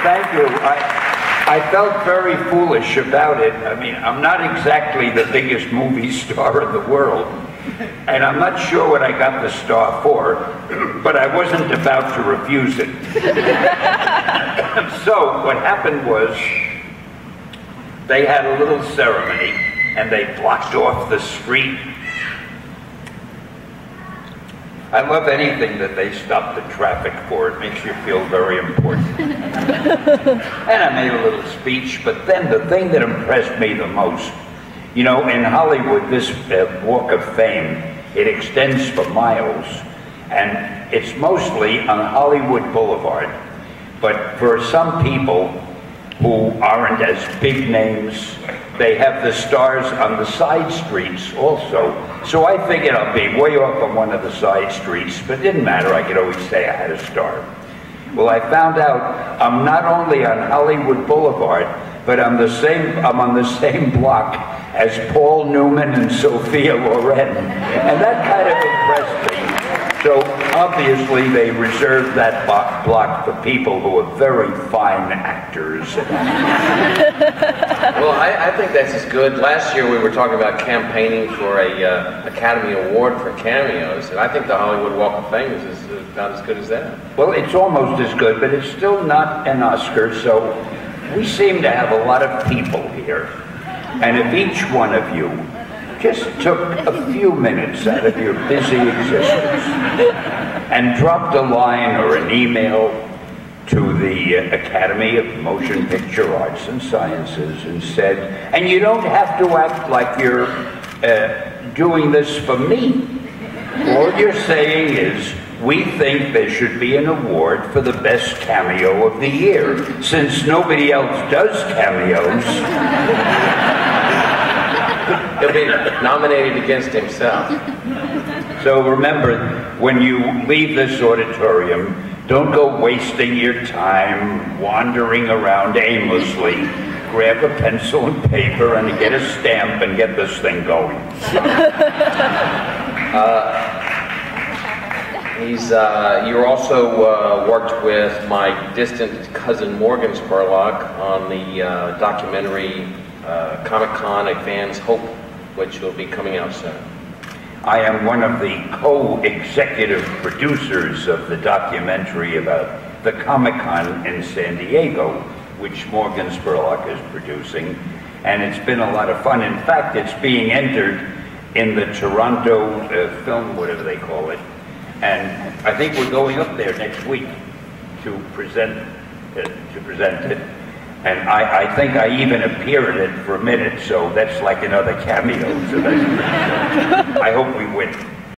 Thank you. I felt very foolish about it. I mean, I'm not exactly the biggest movie star in the world, and I'm not sure what I got the star for, but I wasn't about to refuse it. So what happened was, they had a little ceremony, and they blocked off the street. I love anything that they stop the traffic for. It makes you feel very important. And I made a little speech, but then the thing that impressed me the most, you know, in Hollywood, this Walk of Fame, it extends for miles, and it's mostly on Hollywood Boulevard. But for some people who aren't as big names, they have the stars on the side streets also. So I figured I'll be way off on one of the side streets, but it didn't matter. I could always say I had a star. Well, I found out I'm not only on Hollywood Boulevard, but I'm on the same block as Paul Newman and Sophia Loren. And that kind of impressed me. So obviously they reserved that block for people who are very fine actors. Well, I think that's as good. Last year we were talking about campaigning for a Academy Award for cameos, and I think the Hollywood Walk of Fame is about as good as that. Well, it's almost as good, but it's still not an Oscar, so we seem to have a lot of people here. And if each one of you just took a few minutes out of your busy existence and dropped a line or an email to the Academy of Motion Picture Arts and Sciences and said, and you don't have to act like you're doing this for me. All you're saying is, we think there should be an award for the best cameo of the year, since nobody else does cameos. He'll be nominated against himself. So remember, when you leave this auditorium, don't go wasting your time wandering around aimlessly. Grab a pencil and paper and get a stamp and get this thing going. You also worked with my distant cousin Morgan Spurlock on the documentary Comic-Con A Fan's Hope, which will be coming out soon. I am one of the co-executive producers of the documentary about the Comic-Con in San Diego, which Morgan Spurlock is producing, and it's been a lot of fun. In fact, it's being entered in the Toronto film, whatever they call it, and I think we're going up there next week to present it. And I think I even appear in it for a minute, so that's like another cameo. So I hope we win.